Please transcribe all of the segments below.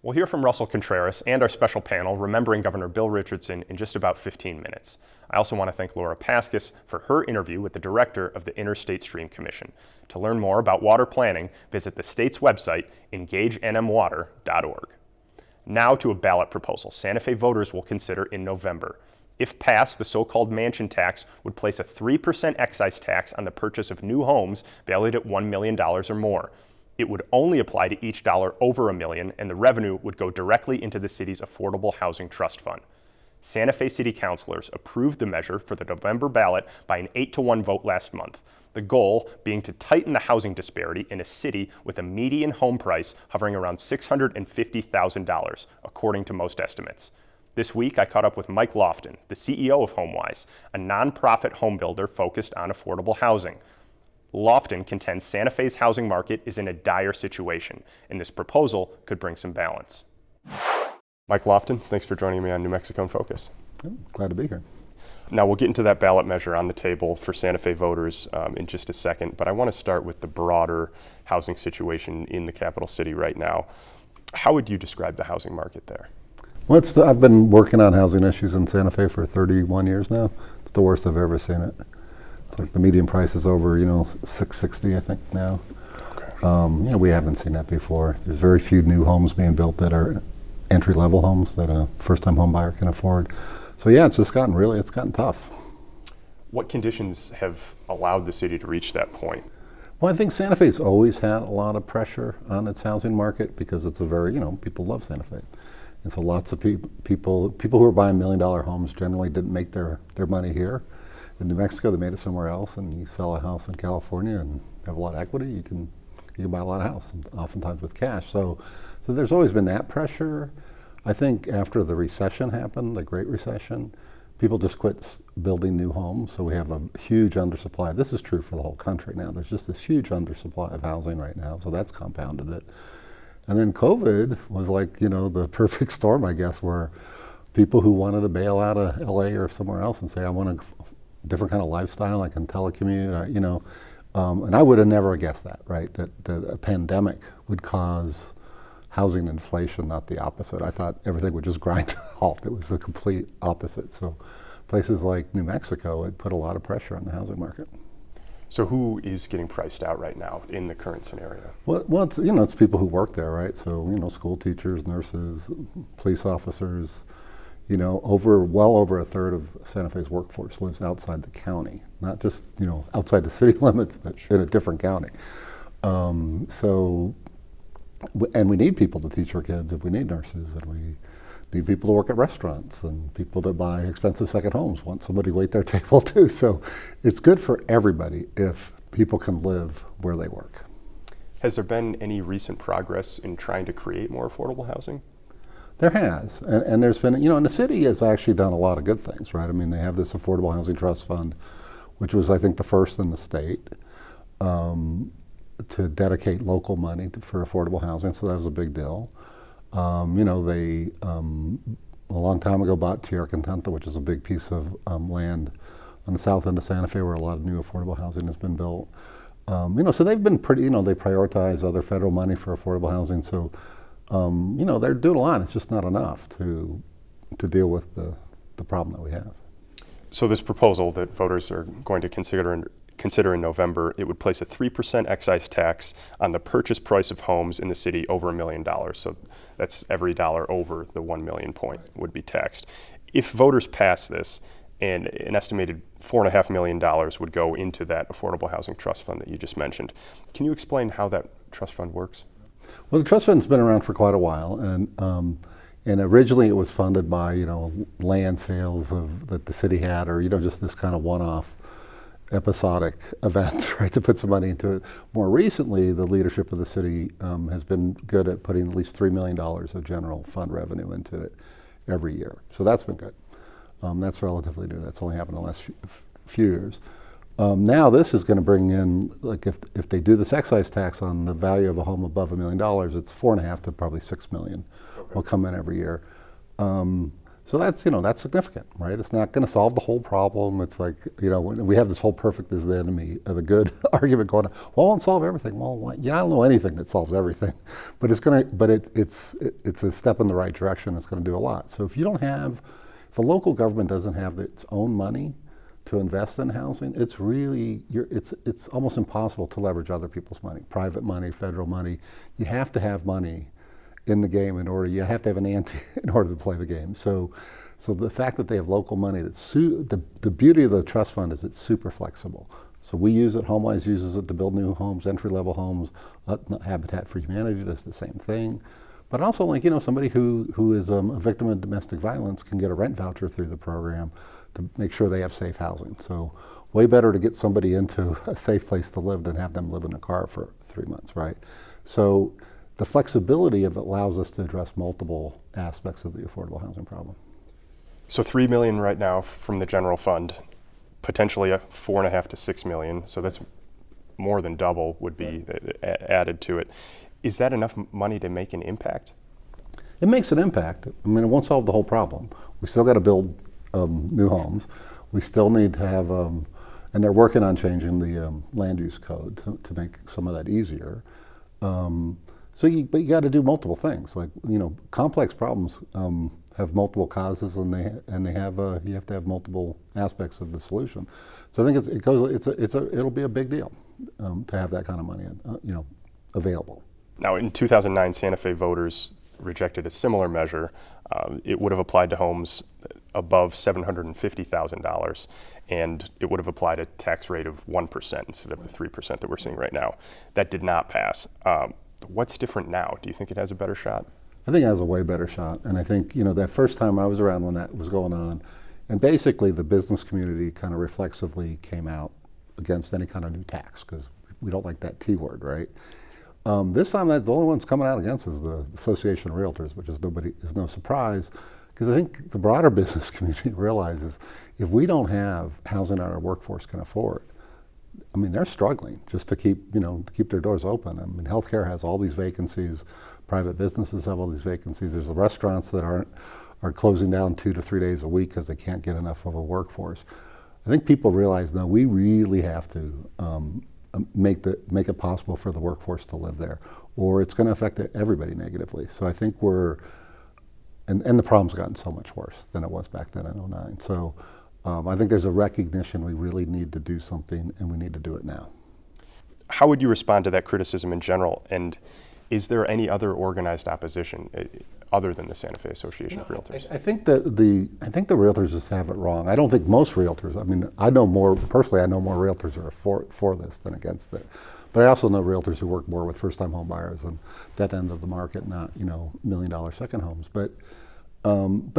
We'll hear from Russell Contreras and our special panel, Remembering Governor Bill Richardson, in just about 15 minutes. I also want to thank Laura Paskus for her interview with the director of the Interstate Stream Commission. To learn more about water planning, visit the state's website, engagenmwater.org. Now to a ballot proposal Santa Fe voters will consider in November. If passed, the so-called mansion tax would place a 3% excise tax on the purchase of new homes valued at $1 million or more. It would only apply to each dollar over $1 million, and the revenue would go directly into the city's Affordable Housing Trust Fund. Santa Fe City Councilors approved the measure for the November ballot by an 8-1 vote last month. The goal being to tighten the housing disparity in a city with a median home price hovering around $650,000, according to most estimates. This week, I caught up with Mike Lofton, the CEO of HomeWise, a nonprofit home builder focused on affordable housing. Lofton contends Santa Fe's housing market is in a dire situation, and this proposal could bring some balance. Mike Lofton, thanks for joining me on New Mexico in Focus. Glad to be here. Now, we'll get into that ballot measure on the table for Santa Fe voters in just a second, but I want to start with the broader housing situation in the capital city right now. How would you describe the housing market there? Well, I've been working on housing issues in Santa Fe for 31 years now. It's the worst I've ever seen it. It's like the median price is over, $660, I think now. Okay. We haven't seen that before. There's very few new homes being built that are entry-level homes that a first-time home buyer can afford. So yeah, it's gotten tough. What conditions have allowed the city to reach that point? Well, I think Santa Fe's always had a lot of pressure on its housing market because it's a very, people love Santa Fe. And so lots of people who are buying $1 million homes generally didn't make their money here. In New Mexico, they made it somewhere else, and you sell a house in California and have a lot of equity, you can buy a lot of house, and oftentimes with cash. So there's always been that pressure. I think after the recession happened, the Great Recession, people just quit building new homes, so we have a huge undersupply. This is true for the whole country now. There's just this huge undersupply of housing right now, so that's compounded it. And then COVID was like, the perfect storm, I guess, where people who wanted to bail out of LA or somewhere else and say, I want a different kind of lifestyle, I can telecommute, and I would have never guessed that, right? That a pandemic would cause housing inflation, not the opposite. I thought everything would just grind to a halt. It was the complete opposite. So places like New Mexico, it put a lot of pressure on the housing market. So who is getting priced out right now in the current scenario? Well, it's people who work there, right? So, school teachers, nurses, police officers, well over a third of Santa Fe's workforce lives outside the county, not just, outside the city limits, but in a different county. And we need people to teach our kids if we need nurses, and we need people to work at restaurants, and people that buy expensive second homes want somebody to wait their table too. So it's good for everybody if people can live where they work. Has there been any recent progress in trying to create more affordable housing? There has, and there's been, and the city has actually done a lot of good things, right? I mean, they have this Affordable Housing Trust Fund, which was, I think, the first in the state to dedicate local money for affordable housing, so that was a big deal. They a long time ago bought Tierra Contenta, which is a big piece of land on the south end of Santa Fe where a lot of new affordable housing has been built. So they've been pretty, they prioritize other federal money for affordable housing, so they're doing a lot. It's just not enough to deal with the problem that we have. So this proposal that voters are going to consider in November, it would place a 3% excise tax on the purchase price of homes in the city over $1 million. So that's every dollar over the 1 million point would be taxed. If voters pass this, and an estimated $4.5 million would go into that Affordable Housing Trust Fund that you just mentioned. Can you explain how that trust fund works? Well, the trust fund's been around for quite a while, and originally it was funded by land sales that the city had, or just this kind of one-off episodic event, right, to put some money into it. More recently, the leadership of the city has been good at putting at least $3 million of general fund revenue into it every year. So that's been good. That's relatively new. That's only happened in the last few years. Now this is going to bring in, like if they do this excise tax on the value of a home above $1 million, it's 4.5 to probably 6 million will come in every year. So that's, that's significant, right? It's not going to solve the whole problem. It's like, when we have this whole perfect is the enemy of the good argument going on. Well, it won't solve everything. Well, I don't know anything that solves everything, but it's a step in the right direction. It's going to do a lot. So if a local government doesn't have its own money to invest in housing, it's almost impossible to leverage other people's money, private money, federal money. You have to have money in the game you have to have an ante in order to play the game. So the fact that they have local money, the beauty of the trust fund is it's super flexible. So we use it, HomeWise uses it to build new homes, entry-level homes. Habitat for Humanity does the same thing. But also, somebody who is a victim of domestic violence can get a rent voucher through the program to make sure they have safe housing. So way better to get somebody into a safe place to live than have them live in a car for 3 months, right? So the flexibility of it allows us to address multiple aspects of the affordable housing problem. So $3 million right now from the general fund, potentially a $4.5 to $6 million. So that's more than double would be added to it. Is that enough money to make an impact? It makes an impact. I mean, it won't solve the whole problem. We still got to build new homes. We still need to have, and they're working on changing the land use code to make some of that easier. But you got to do multiple things. Like, complex problems have multiple causes, and they have you have to have multiple aspects of the solution. So I think it'll be a big deal to have that kind of money, available. Now, in 2009, Santa Fe voters rejected a similar measure. It would have applied to homes above $750,000, and it would have applied a tax rate of 1% instead of the 3% that we're seeing right now. That did not pass. What's different now? Do you think it has a better shot? I think it has a way better shot. And I think, that first time I was around when that was going on, and basically the business community kind of reflexively came out against any kind of new tax, because we don't like that T word, right? This time, the only ones coming out against is the Association of Realtors, which is no surprise, because I think the broader business community realizes if we don't have housing our workforce can afford, I mean, they're struggling just to keep their doors open. I mean, healthcare has all these vacancies, private businesses have all these vacancies. There's the restaurants that are closing down 2 to 3 days a week because they can't get enough of a workforce. I think people realize, no, we really have to make it possible for the workforce to live there, or it's going to affect everybody negatively. So I think and the problem's gotten so much worse than it was back then in 2009. So I think there's a recognition we really need to do something, and we need to do it now. How would you respond to that criticism in general? And is there any other organized opposition other than the Santa Fe Association of Realtors? I think the realtors just have it wrong. I don't think most realtors. I mean, I know more realtors are for this than against it. But I also know realtors who work more with first-time home buyers and that end of the market, not $1 million second homes. But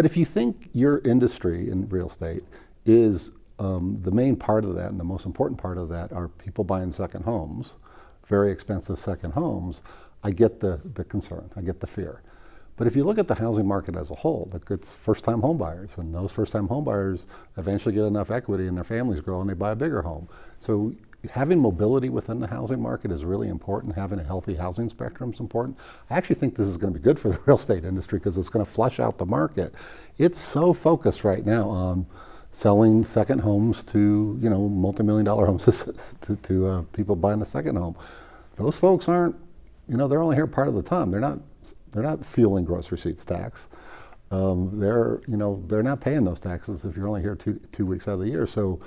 if you think your industry in real estate is the main part of that, and the most important part of that are people buying second homes, very expensive second homes, I get the concern, I get the fear. But if you look at the housing market as a whole, it's first-time home buyers, and those first-time home buyers eventually get enough equity and their families grow and they buy a bigger home. So having mobility within the housing market is really important. Having a healthy housing spectrum is important. I actually think this is going to be good for the real estate industry because it's going to flush out the market. It's so focused right now on selling second homes to multi-million-dollar homes to people buying a second home. Those folks aren't, they're only here part of the time. They're not fueling gross receipts tax. They're not paying those taxes if you're only here two weeks out of the year. So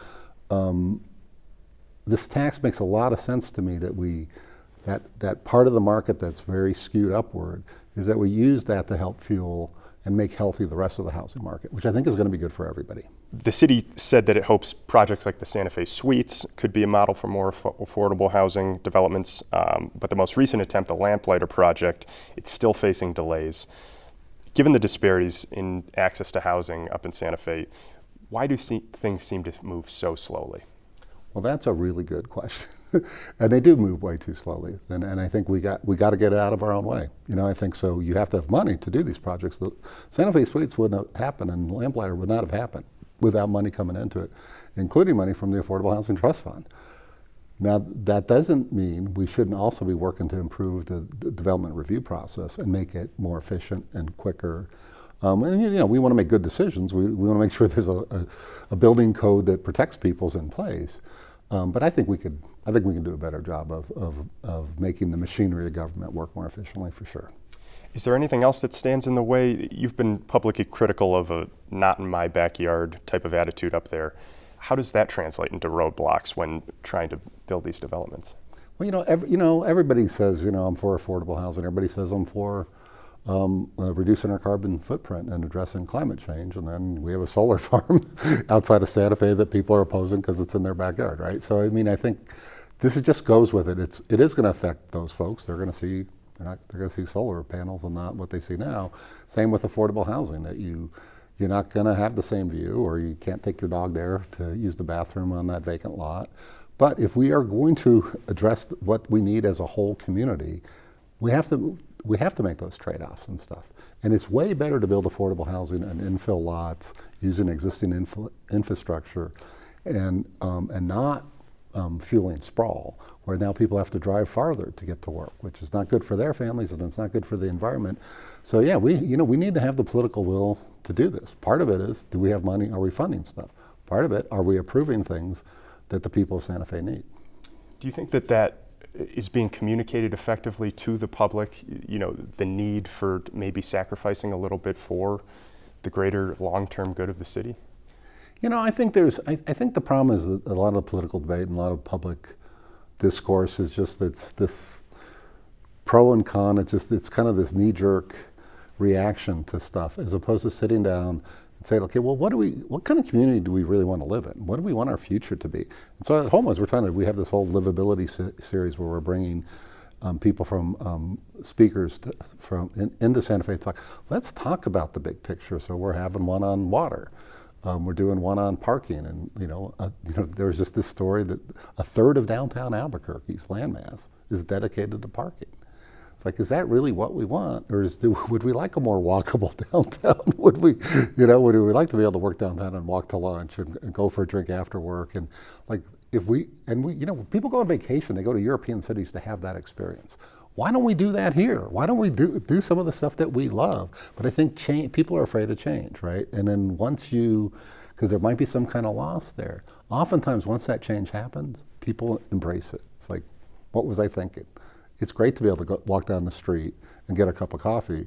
this tax makes a lot of sense to me that part of the market that's very skewed upward is that we use that to help fuel and make healthy the rest of the housing market, which I think is going to be good for everybody. The city said that it hopes projects like the Santa Fe Suites could be a model for more affordable housing developments, but the most recent attempt, the Lamplighter project, it's still facing delays. Given the disparities in access to housing up in Santa Fe, why do things seem to move so slowly? Well, that's a really good question. And they do move way too slowly. And I think we got to get out of our own way. I think so. You have to have money to do these projects. The Santa Fe Suites wouldn't have happened, and Lamplighter would not have happened without money coming into it, including money from the Affordable Housing Trust Fund. Now, that doesn't mean we shouldn't also be working to improve the development review process and make it more efficient and quicker. And we want to make good decisions. We want to make sure there's a building code that protects people's in place. But I think we can do a better job of making the machinery of government work more efficiently, for sure. Is there anything else that stands in the way? You've been publicly critical of a not in my backyard type of attitude up there. How does that translate into roadblocks when trying to build these developments? Well, everybody says, I'm for affordable housing. Everybody says I'm for reducing our carbon footprint and addressing climate change. And then we have a solar farm outside of Santa Fe that people are opposing because it's in their backyard, right? So, I think this just goes with it. It is going to affect those folks. They're going to see solar panels and not what they see now. Same with affordable housing, that you're not going to have the same view, or you can't take your dog there to use the bathroom on that vacant lot. But if we are going to address what we need as a whole community, we have to make those trade-offs and stuff. And it's way better to build affordable housing and infill lots using existing infrastructure and not fueling sprawl, where now people have to drive farther to get to work, which is not good for their families and it's not good for the environment. So yeah, we need to have the political will to do this. Part of it is, do we have money? Are we funding stuff? Part of it, are we approving things that the people of Santa Fe need? Do you think that is being communicated effectively to the public? The need for maybe sacrificing a little bit for the greater long-term good of the city? I think the problem is that a lot of political debate and a lot of public discourse is just this pro and con. It's kind of this knee-jerk reaction to stuff, as opposed to sitting down and say, okay, well, what kind of community do we really want to live in? What do we want our future to be? And so at Homelands, we have this whole livability series where we're bringing people from speakers into Santa Fe to talk. Let's talk about the big picture. So we're having one on water. We're doing one on parking, and there's just this story that a third of downtown Albuquerque's landmass is dedicated to parking. It's like, is that really what we want, or would we like a more walkable downtown? Would we like to be able to work downtown and walk to lunch and go for a drink after work? And people go on vacation, they go to European cities to have that experience. Why don't we do that here? Why don't we do some of the stuff that we love? But I think people are afraid of change, right? And then because there might be some kind of loss there. Oftentimes, once that change happens, people embrace it. It's like, what was I thinking? It's great to be able to walk down the street and get a cup of coffee,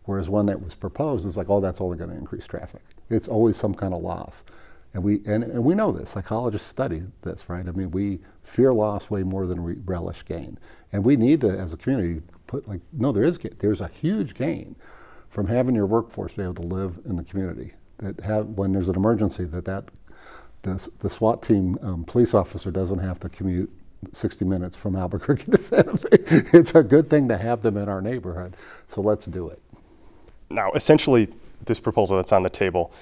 whereas one that was proposed is like, oh, that's only going to increase traffic. It's always some kind of loss. And we know this. Psychologists study this, right? We fear loss way more than we relish gain. And we need to, as a community, there's a huge gain from having your workforce be able to live in the community. When there's an emergency, the SWAT team police officer doesn't have to commute 60 minutes from Albuquerque to Santa Fe. It's a good thing to have them in our neighborhood. So let's do it. Now, essentially, this proposal that's on the table,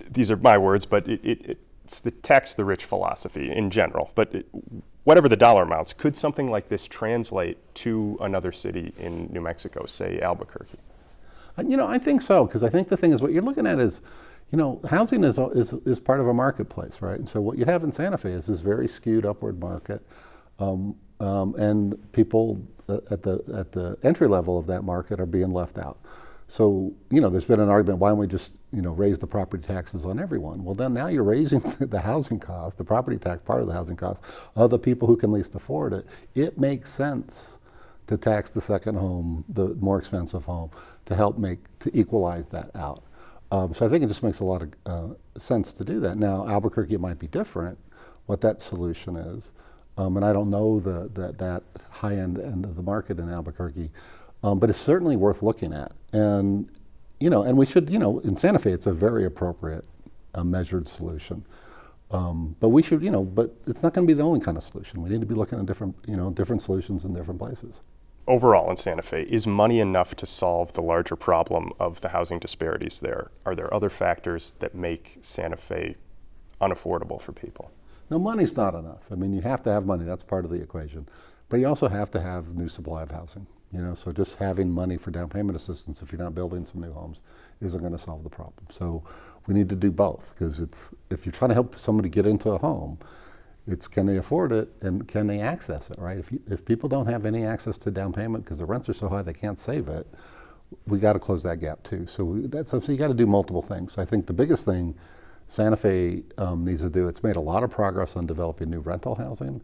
these are my words, but it's the tax the rich philosophy in general. But whatever the dollar amounts, could something like this translate to another city in New Mexico, say Albuquerque? I think so, because I think the thing is, what you're looking at is, housing is part of a marketplace, right? And so what you have in Santa Fe is this very skewed upward market, and people at the entry level of that market are being left out. So, there's been an argument, why don't we just, raise the property taxes on everyone? Well, then now you're raising the housing cost, the property tax part of the housing cost, of the people who can least afford it. It makes sense to tax the second home, the more expensive home, to equalize that out. So I think it just makes a lot of sense to do that. Now, Albuquerque, it might be different, what that solution is. And I don't know that high-end end of the market in Albuquerque. But it's certainly worth looking at. And we should, in Santa Fe, it's a very appropriate measured solution. But we should, but it's not going to be the only kind of solution. We need to be looking at different solutions in different places. Overall in Santa Fe, is money enough to solve the larger problem of the housing disparities there? Are there other factors that make Santa Fe unaffordable for people? No, money's not enough. You have to have money. That's part of the equation. But you also have to have new supply of housing. So just having money for down payment assistance, if you're not building some new homes, isn't going to solve the problem. So we need to do both, because if you're trying to help somebody get into a home, it's can they afford it and can they access it, right? If people don't have any access to down payment because the rents are so high they can't save it, we got to close that gap too. So so you got to do multiple things. I think the biggest thing Santa Fe needs to do, it's made a lot of progress on developing new rental housing,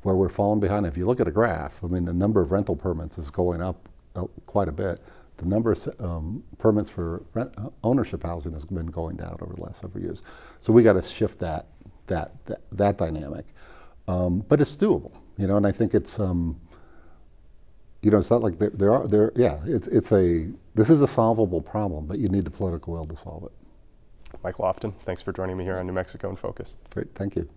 where we're falling behind. If you look at a graph, I mean, the number of rental permits is going up quite a bit. The number of permits for ownership housing has been going down over the last several years. So we got to shift that dynamic. But it's doable, you know, and I think it's, you know, it's not like this is a solvable problem, but you need the political will to solve it. Mike Lofton, thanks for joining me here on New Mexico in Focus. Great, thank you.